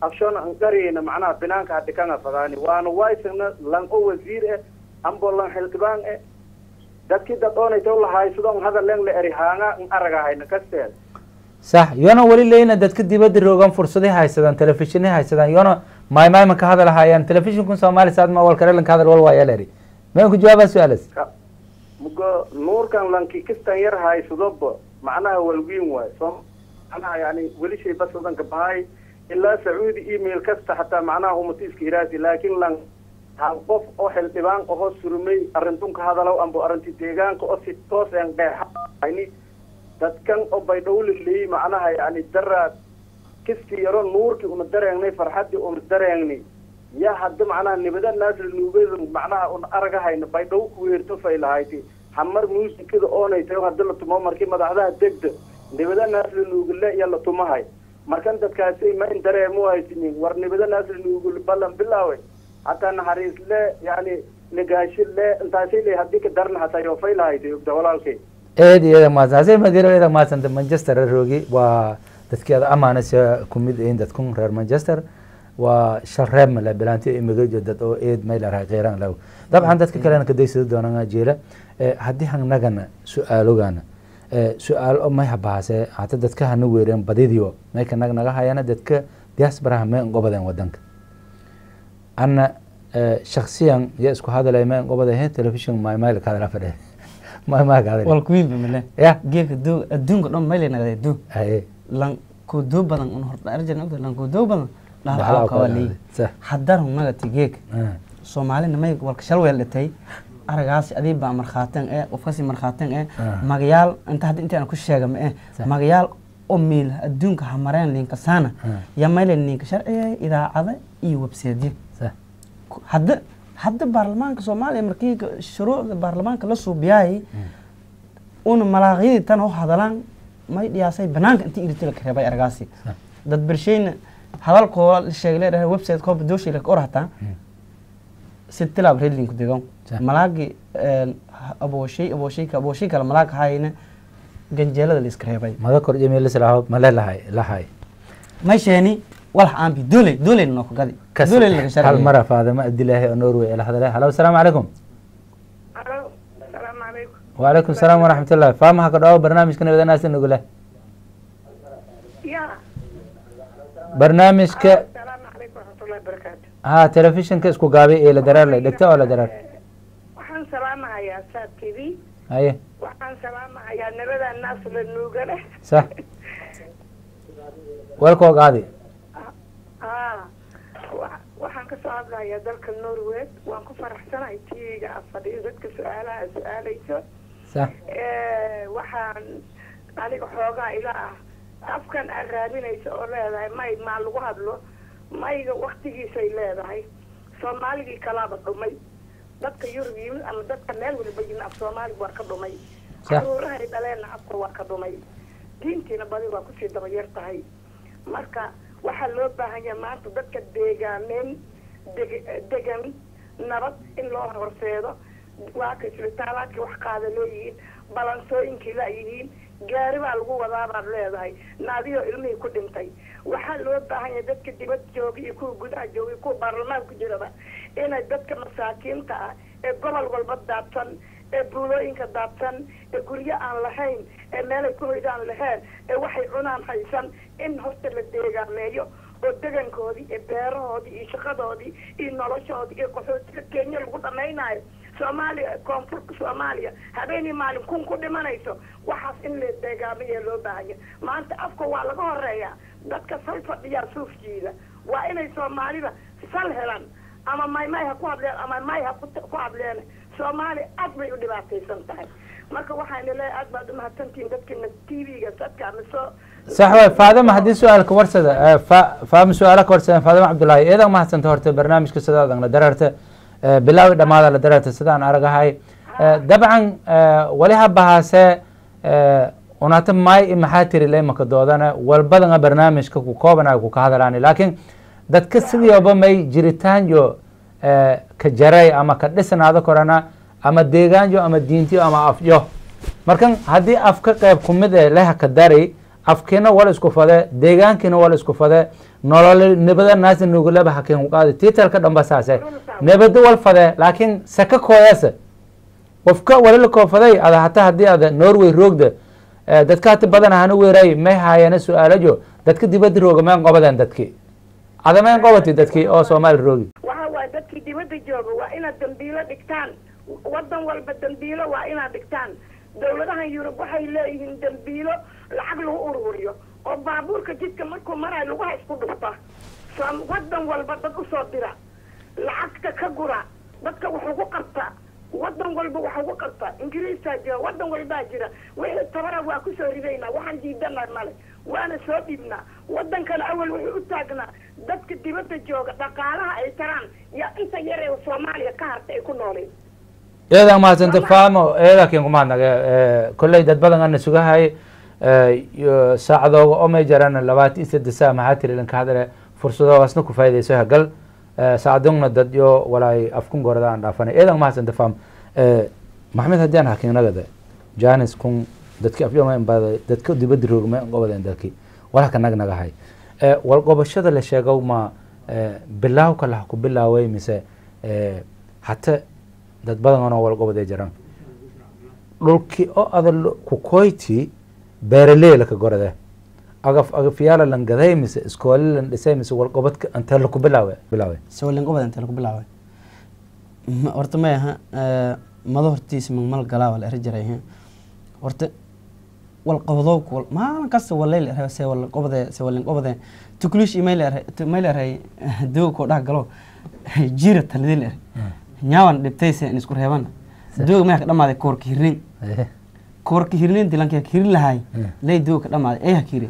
afshona anqariyna macnaha binaanka hadikana fadaani waana waysana lan oo wasiir ambo lan xildhibaan dadkii dad oonaytay la haysto hadal leen la erihaanga aragahayna kasteen صح يونا ولي لينا دتك ديبد روغان فرصدي هايسدان تلفزيوني هايسدان يونا ماي ما كهذا هايان تلفزيون كون سومالي ساد ما والكرلن كهذا والوا يلري ما يكون جواب سؤالس مغو نور كان لانكي كستان ير هايسدوب معناها والوين واي انا يعني ولي شيء بس ودن كباي الا سعودي ايميل كست حتى معناها امتيس كيراتي لكن لان هالقف او حلبان او سرمي ارنتون كهذا لو امبو ارنتي ديغان كو سي توس ان يعني dadkan oo bay dawladii macnaha yani daraad kiski yaro nuurki uma dareenay farxadii uma dareenay ya hadda macnaha nibada naas nuubeed macnaha un aragahayna bay dhaw ku weerto faylahayti hamar muusikada oonaytay hadda la tumo markii madaxda degda nibada naas nuugule ya la tumahay markan dadkaasi ma in dareemo haysin war nibada naas nuugul balan bilaaway hatta naxariis le yani nagaashi le intaasi le hadii ka darna hataa yo faylahayti dawlalkay eed iyada maasay madiro iyada maasanta Manchester roogi waa dadkeeda amaanaysa kumid in dadkun reer Manchester waa sharreem la bilaantii imagajo dad oo eed meel ara qeeran law dabcan dadka kale ka deysado doonana jeela hadii hanagana su'aalogana su'aal oo may habaase hata dadka hanu weereen badidiyo may ka naga hayana dadka diaspora ma ngobadan wadanka ana shakhsiyan ya isku hadalay ma ngobadan television my mail ka dara fadhe ما قاعد والكوين بمله يا جيك دو الدون قدام مالي نقدر دو اي لان كودو بدن انه ارجع نقدر لان كودو بدن لا حاولي حضرهم نغتي جيك سومالي نماي ولك شل ويلتي ارغاس ادي با مرخاتن وفاسي مرخاتن مغيال انت هاد انت انا كشيغم مغيال اميل الدونك حمرين لين كسانا يا ميل لين شرعي اذا عاد اي ويب سايت صح حد برلمانك سوماليا مركي شروع برلمانك لا سوبياي اون ملاغي تن او هادلان ما يدياسay banaanka intii irtila ka reebay argaasi dad birshayn hadalko sheegay web site ko badooshi la qorata sitila reading ku digan malaagi abooshay kala malaag hayna ganjeelada la iska reebay mada kor email islaaho ma lahay ma sheeni والله عم بدولي إنه قادي دولي اللي شرعي هالمرة فهذا ما أدي له نوروي إلى هذا له هلا السلام عليكم. السلام عليكم. وعليكم السلام ورحمة الله. فاهمها كده برنامج كنا بدنا ناس نقول له. يا. برنامج السلام عليكم ورحمة الله وبركاته. تلفزيون كيس كو قابي إلى درار له دكتور ولا درار؟ وحن سلامها يا سات تي في. أيه. وحن سلامها يا نبدا الناس للنوغله. صح. والكو قاضي. waxaan ka soo hadlayaa dalka Norway waan ku faraxsanahay tiiga afadhiyo dadka su'aalayso صح waxaan aniga xoogaa ilaa afkan araabinaysa oo leedahay may ma lagu hadlo mayga waqtigiisa ay leedahay Soomaaligi kala dhumay dadka Yurub ama dadka meel walba jina af Soomaali waa ka dhumay caruuraha dhaleen afka waa ka dhumay diintiina badi waa ku sii daba yartahay marka waxaa loo baahan yahay maanta dadka degan nabad in loo horseedo waa ka isbitaalaadkii wax qaada leeyihiin balansooyinkii laayihiin gaari baa lagu wadaa baad leedahay naadiyo ilmihii ku dhintay waxaa loo baahan yahay dadka dibad jooga iyo kuwa gudaha jooga iyo kuwa baarlamaanka jiraba inay dadka masaakiinta ah ee gobol walba daadsan ee buulooyinka daadsan ee guryo aan lahayn ee meelay ku hoydaan lahayn ee waxay cunaan haysan in horta la deegaameeyo oo degankoodii ee beerahoodii iyo shaqadoodii iyo noloshoodii iyo qaxootiga Kenya lagu dhamaynayo Soomaaliya koonfurta Soomaaliya habeenii maalin kun ku dhimanayso waxaas in la deegaameeyo loo baahan yahay maanta afka waa laga horeeyaa dadka sal fadhiya suufjiida waa inay Soomaalida sal helaan ama may ha ku hadleen ama may ha ku hadleen Soomaali aad bay u dhibaataysan tahay marka waxaan leeyahay aad baad u mahadsantihiin dadkina TV-ga sadka ama soo صح way faadama haddii su-aalka warsada faama su-aala ka warsadeen faadama cabdullaahi eedan mahadsanta horta barnaamijka sidaadan la dareerta bilaawi dhamaada la dareerta sidaan aragahay dabcan wali habahaase unaata maay maxaa tiri leymaka doodana walbadana barnaamijka ku koobanayo ku ka hadalaani laakiin dadka sidiiba may jiritaanyo ka jaray ama ka dhisanaado korana ama deegaanyo ama diintiyo ama afyo markan haddii af ka qayb kumid ee leha ka dari afkiina wala isku fade deegaankiina wala isku fade nolol nabada naas nugulaba hakin u qaadi tiitalka dhanba saase nabada wal fade laakiin saka kooyasa qofka wala la koofaday ada hataa haddii ada Norway roogda dadka hata badan ahaan u weeray may haayana su-aalajo dadka dibadda rooga meen qobadan dadkii ada meen qobati dadkii oo Soomaali roogi waxa waa dadkii dibadda jooga waa inaad dambiilo dhigtaan wadan walba dambiilo waa inaad dhigtaan dawladaha Yurub waxay leeyihiin dambiilo lacag lagu ururiyo oo baabuurka jidka markuu marayo lagu isku dhufta wadan walba dad u soo dira lacagta ka gura dadka wuxuu ku qabtaa wadan walba wuxuu ku qabtaa Ingiriiska jira wadan walba jira wixii tabara waa ku soo ridaynaa waxaan diidanaa male waana soo dhibnaa wadan kale awal wuxuu u taagnaa dadka dibadda jooga dhaqaalaha ay taraan ya inta yar ee Soomaaliya ka hartay ay ku nooleen eedan mahadsanta faamo eedakin kuma hadnaga kolley dad badan ana sugahay saacadooga oo may jarana 23 saac maxaa tiri lanka hadale fursadoogaasna ku faa'iidayso hagal saacadungna dad yo walaay afkun gorada aan dhaafanay eedan mahadsanta faam maxamed haddii aan hakiinagada janis kun dadki afyoma inbaada dadka dibadda roogma qobadeen dadki walaka nagnagahay wal qobashada la sheegow ma bilaawka la ku bilaaway mise hata dad badan oo wal qobadee jiraan dhulkii oo adal ku koyti beeraley ka gorada agafyaala lan gaday mise iskool lan dhisay mise wal qobadka anta la ku bilaaway soo lan qobad anta la ku bilaaway horta ma aha mado hortiis mal galaa wala rajiray horta wal qobado kul ma kasta walay raasay wal qobade tuklish email aray doo ko dhax galo jira talidil nyaawan dhibtayse in isku reeban doo ma ka dhamaaday koorki hirnin dilanka hirin lahay lay doo ka dhamaaday ay hakiri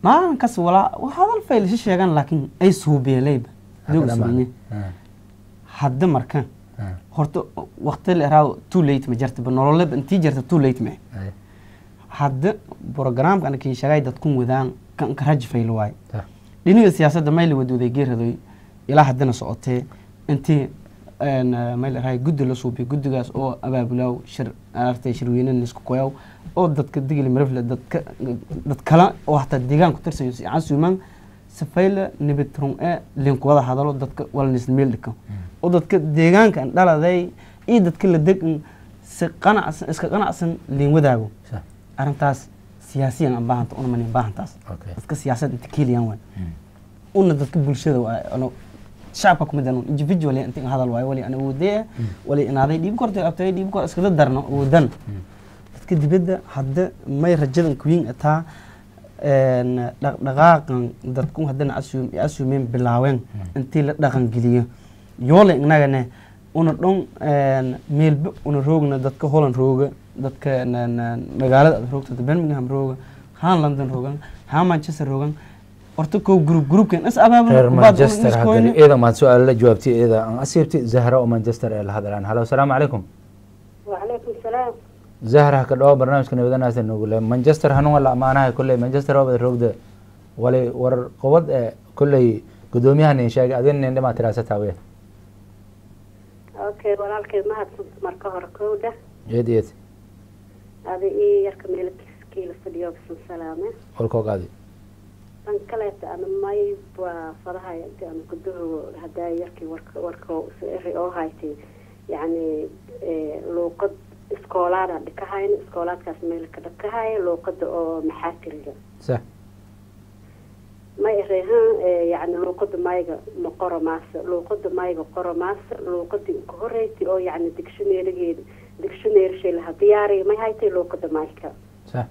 ma kas wala hadal fayl si sheegan laakiin ay suubeelay doo suubine hadda markan horta waqti la raaw too late ma jarta nolol intii jarta too late ma hadda programka ana kii shaqay dadku wadaan kan ka raj fayl waay dhinaca siyaasadda ma la waduuday geeraday ilaa haddana socotee intii meel raay guddi la suubiyo guddigaas oo abaabulaw shirweynan isku qoyaw oo dadka digil marfle dad kala oo hatta deegaanka tirsan si casuuman safayla nibitrum link wada hadalo dadka wala nismeel dhiko oo dadka deegaanka dhaladay iyo dadka la degan si qanacsan iska qanacsan liin wadaago arintaas siyaasiyan aan baahanta una manin baahantaas dadka siyaasad inta keliyan waan una dadka bulshada waa shacabka kuma dano individually inta hadal waayo wali ana wadee wali inaaday dhib kortay abtay dhib kor iska darno wadan dadka dibadda hadda may rajadan queen ata dhaqaaqan dadku hadana assume bilaaween intii la dhaqan geliyo yoole inagana una dhon meelba una roogna dadka Holland rooga dadka magaalada roogta Birmingham rooga haan London roogan haan Manchester roogan horta ko groupkan is abaabul Manchester hadda eeda ma su'aal la jawaabtay eeda aan asibti Zahra oo Manchester ee la hadlaan halo assalamu alaykum wa alaykum salaam Zahra ka dhaw barnaamijka nabadanaas nagu leh Manchester hanun wala amaanaha kulay Manchester oo roogda wali war qobad kulay gudoomiyahan in sheegay adin in dhama tiraasata way okay walaalkay ma hadsan marka hore kooda yeediyad adi yarka meel kiila fadhiyo salaame holko qaadi tan kale ana may waa faraha inta aan ku duro hadaa yarkii warka oo haytay yani luqad iskoolada dhikahayn iskoolaadkaas meel ka dhakahay luqada oo maxaatiriga sax may reehan yani luqada mayga ma qoramaas luqada mayga qoramaas luqadii ku horeeyay oo yani dictionary shay la diyaari may haytay luqada mayka sax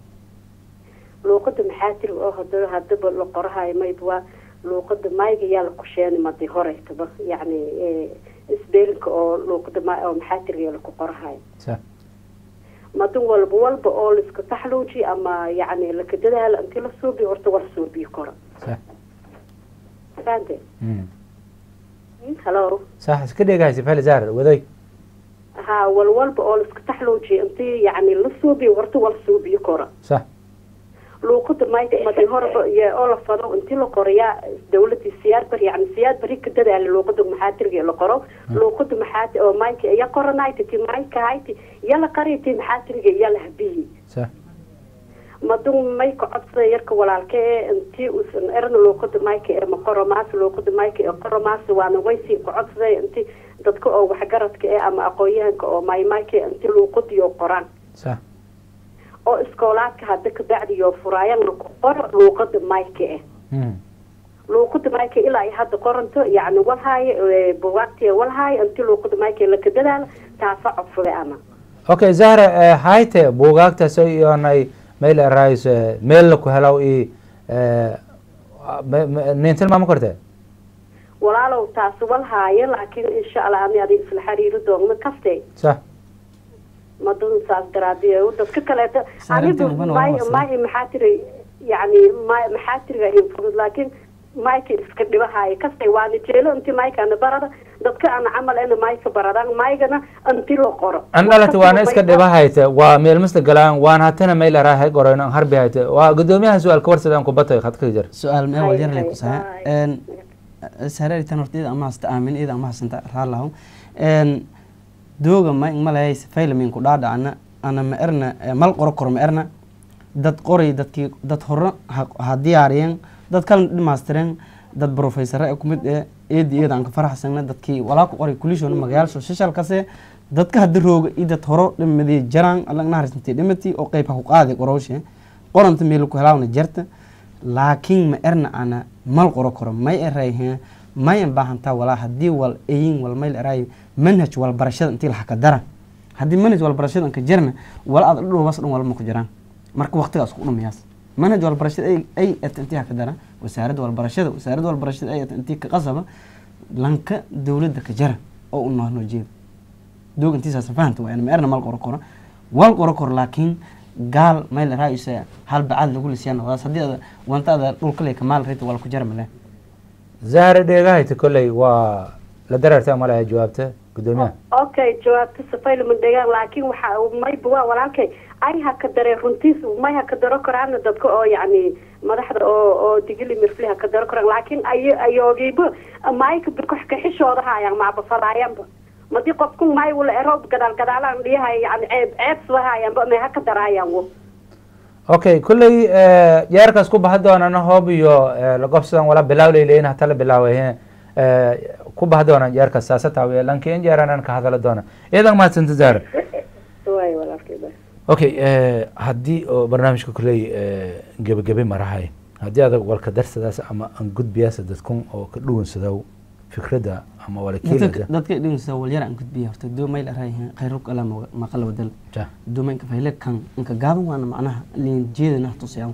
luqada maxaatir oo hadaba la qorahay mayba luqada mayga yaa la ku sheeni madii horeeytaba yani isbeelka oo luqada oo maxaatir yaa la ku qorahay sax madun walba oo liska taxluuji ama yani lakadadaala intii la suubi horta wala suubiyo kora صح faante hello صح iska dhegaysi fal zaar waday ها walba oo liska taxluuji intii yani la suubiyo horta wala suubiyo kora صح luuqada madi horba iyo oo la fado intii la qoriyaa dawladii siyaad bari ka dadaala luuqada maxaatirga la qoro luuqada maxaat oo mayka iyo qoranayti ti mayka hayti yala qariti maxaatirga yala habiyi صح madun mayka codsa yarka walaalka intii usan erna luuqada mayka ee ma qoro maas luuqada mayka ee qoro maas waana waysi ku codsa intii dadka oo wax garadka ee ama aqoonyahanka oo mayka intii luuqadiyo qoraan صح oo iskoolaadka hadda ka bacdiyo furaayana ku qor luuqada mayka luuqada mayka ilaa hadda qoranto yani walhaay buugaagtii walhaay intii luuqada mayka la ka dadaala taasa codsaday ama okay zahra hayte buugaagtaas iyoonay meel raayis meel ku helaw i nintil ma korte walaalow taas walhaay laakiin insha Allah ani adi isla xiriiro doonno kaftay صح madun saas daraadiyo dadka kale anigu may maxaa tiri yani maxaa tiriga in fudud laakiin mayka iska dhibahay kastay waana jeelo intii maykana barada dadka aan camal ina mayka baradaan maygana intii loo qoro andalata waana iska dhibahayta waa meel masta galaan waan hatana meel arahay qorayno harbi hayta waa gudoomiyaha su'aal ka warsadaan ku batay khadka jar su-aal meel wal yar lay ku saha sareeritan horteeda ama hasta aamin ida ama hasanta raalaho dooga ma malay faylamin ku dhaadhacna ana ma erna mal qoro kor ma erna dad qoray dadkii dad hore ha diyaariyeen dad kala dhimaastireen dad professor ay ku mid eediyada ka faraxsan dadkii walaa ku qoray kulishoon magaal social kase dadka hadda rooga idad horo dhimadii jaraan alla naxariistii dhimati oo qayb ku qaaday qorowshe qoranta meel ku helaawna jarta laakiin ma erna ana mal qoro kor may erayhe may baahanta walaa hadii wal ayin wal meel eray manhaj wal barashada intii la ka dara hadii manhaj wal barashada ka jirna wal aad dhul was dhan wal ma ku jiraan marka waqtigaas ku dhumiyaas manhaj wal barashada ay intii ka dara wasaaradda wal barashada ay intii ka qasaba lanka dawladda ka jira oo u noqon jeed doog intii saas fahanto waa in meerna mal qoro wal qoro laakiin gaal meel raayisa hal baad lagu lisiyana wadaas hadii wantaada dhulka leh kamaal reed wal ku jira male zahra dhegahayta kolley waa la darartaa malaha jawaabta gudoomiyaha okay jawaabta safayl ma deegaan laakiin waxa may buwa walaalkay ay ha ka dareen runtiis may ha ka daro karaan dadka oo yani madaxda oo digili mirfli ha ka daro karaan laakiin ayoogiiba may ka bixi ka xishooda hayaan ma bafalaayaan madii qofku may wala eroob gadaalaan dhiyahay yani ceeb hayaan ba may ha ka daraayaan okay kolley jeerkaas ku baxa doonana hoob iyo la gobsadan wala bilawleeyeen hata la bilaaway ku baxa doona jeerkaas saasata weelankiin jeeranan ka hadala doona idan ma santa zahra way walaalkay okay hadii oo barnaamijka kolley gabagabe marahay hadii adag walka darsadaas ama an gudbiyaas dadkun oo ka dhuunsadaw fikradda ama wala kiilada dadka dhuunsada wal yar an gudbiya horta doo meel arahay khayru kala ma qala wadal doo meel ka fayle kan inka gaaban waana macnaha leen jeedana tusayaan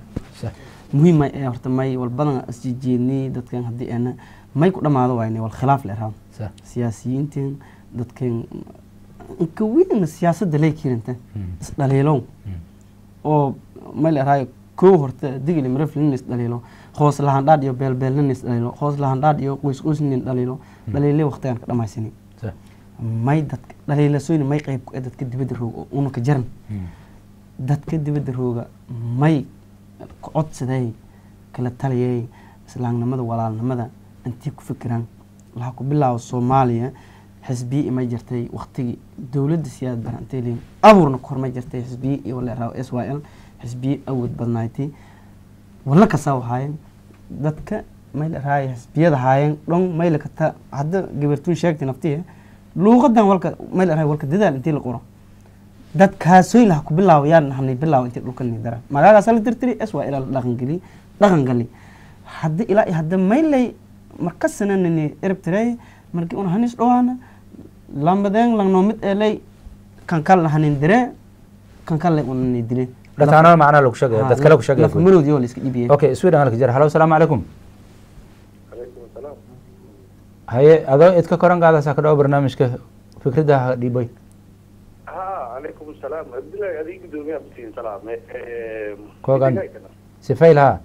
muhiim ay horta may wal badan asjijeedni dadkan hadii ana may ku dhamaado waayna wal khilaaf leeyahay siyaasiyiinteen dadkan inka weyn siyaasadda lay kiiranta dhaliilo oo meel arahay koo horta digili maraflin dhaliilo hoos lahan dhaad iyo beelbeelnin dhaliilo hoos lahan dhaad iyo qoysnin dhaliilo dhaliilay waqtigan ka dhamaysani may dadka dhaliilasooyin may qayb ku dadka dibadda rooga una ka jaran dadka dibadda rooga may codsaday kala taliyay islaamnimada walaalnimada intii ku fikiraan waxa ku bilaabo Soomaaliya xisbi ma jirtay waqtigi dawladda siyaad barantay leen abuurna korma jirtay xisbi iyo la raaw SYL xisbi awood badnaaytay wala ka soo haayeen dadka meel raay xisbiyada haayeen dhan meel ka ta hadda gabartu sheegtay naftiye luuqadan walka meel raay walka dadaal intii la qoro dadkaas oo ilaah ku bilaawayaan naxnay bilaaw intii dhulka ni dara magaala sal tirtiri SYL dhaqan gali hadda ilaa hadda meel markasana ni erabtiray markii una hanis dhawaana lambadeen lang noomid elay kan kala hanin dire kan kala una ni dire dadana macna lagu sheegay dad kale ku sheegay mafmuud iyo iska dhibiyay okay Sweden halka jar hello assalamu alaykum alaykum assalam haye adoo idka koran gaada sa ka dhaw barnaamijka fikradaha dhibay alaykum السلام عبد الله هذيك دومي أبتين سلام كوغان سفيل ها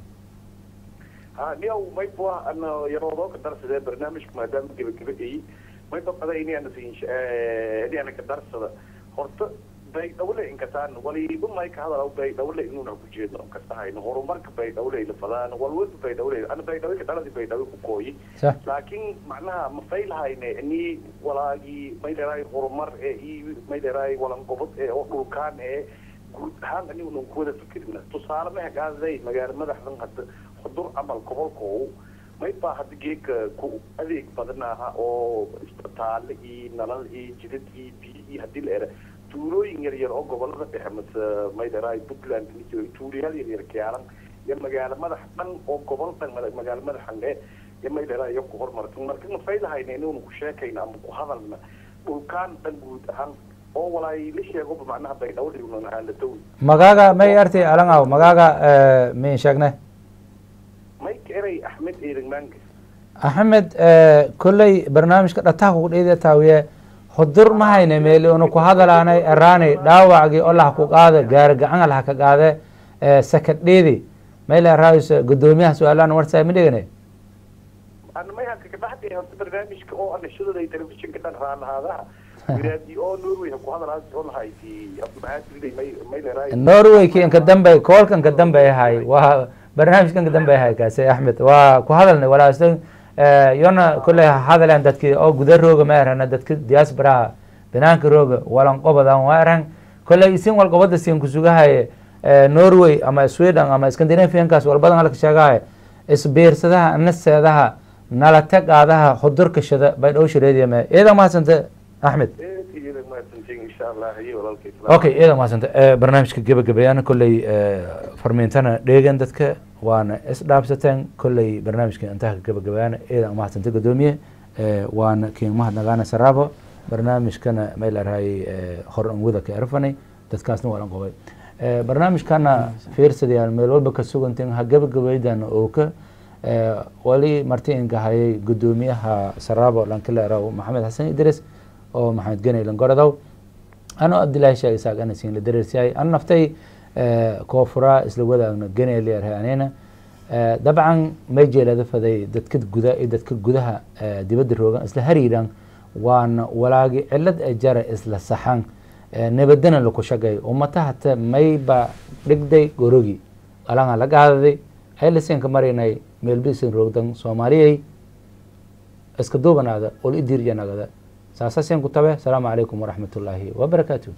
اليوم ما يبغى أنا يروضوك درس هذا برنامج ما دام كبير ما يبغى هذا إني أنا سينش إني أنا كدرس هذا هرت باي دولة إن كتان ولي بما يك هذا لو باي دولة إنه نبجيد لهم كستهاي نهور مرك باي دولة إلى فلان والود باي دولة أنا باي دولة كتان باي دولة كوي لكن معناها مفيل هاي إني ولا ما يدري هور مر ما يدري ولا نقبض أو كان هان أني ونقود فكرنا تصار ما هذا زي مجال مدح من هذا حضور عمل قبل كو ما يبقى هاد جيك كو أذيك بدناها أو إسبتال نلال جديد بي هدي الأرض تورو ينير أو قبل هذا بحمد ما يدري بوكلاند نيجي توريال ينير كيالم يا مجال مدح من أو قبل من مجال مدح عنده يا ما يدري يكو مرتون مركز مفيد هاي نينو نكشاكين أم هذا وكان تنقول هان oo walay lisheego macnaha bay dawlad uu nahay la tawi magaga may arti alangaw magaga min sheegnay may keenay Ahmed Eedman Ahmed kullay barnaamijka dhataha ku dheeday taawiye hudur ma hayne meel oo ku hadalaanay araanay dhaawacgi oo la ku qaada gaar gacan la ka qaade sakadheedi meel raayis gudoomiyaha su'aalan warsaay ma dhiganay أنا ما يحكي كبحثي هم برنامج كأو أنا شو ذا التلفزيون كده ران هذا ولادي أو نوروي هم هذا الناس أول هاي في أبو بعد اللي ما يلاقي نوروي كي انقدم بي كول كان قدم بي هاي وبرنامج كان قدم بي هاي كاسي أحمد وكهذا ولا أستن يونا كل هذا اللي عندك أو قدر روج ما يرهن عندك دياس برا بنانك روج ولا نقبض أو ما يرهن كل يسين والقبض يسين كسوجها هاي نوروي أما السويدان أما اسكندنافيا فين كاس والبلد على كشجاعة إسبير سدها الناس سدها نالتك هذا حضور كشدة بيدوش ريدي ما إذا ما سنت أحمد إذا ما سنت إن شاء الله هي ولا الكيف أوكي إذا ما سنت برنامج كجيب أنا كل فرمينتنا ديجن دتك وأنا إسلابستن كل برنامج كأنتهى جيب أنا إذا ما سنت قدومي وأنا كي ما نغانا سرابه برنامج كان ميلر هاي خرم وذاك عرفني تتكاسن ولا قوي برنامج كان فيرس ديال ميلول بكسوق أنتين هجيب جبيدان أوك ولي مرتين كهاي قدوميها سرابو لانكلا راو محمد حسن إدريس أو محمد جني لنقردو أنا أدي لها شيء ساق أنا سين لدرس هاي أنا نفتي كوفرا إسلوجدا أنا جني اللي رهانينا طبعا ما يجي لهذا فذي دتكت جدها دي بدر روجان إسل هريران وان ولاقي علد أجار إسل الصحن نبدنا لكو شجعي ومتى حتى ما يبقى رجدي جروجي ألان على هذا هاي لسين كماريناي ملبسين روغدان سوماليي اسكدوبنا هذا ولي ديرجنا هذا ساساسين كتابه السلام عليكم ورحمة الله وبركاته.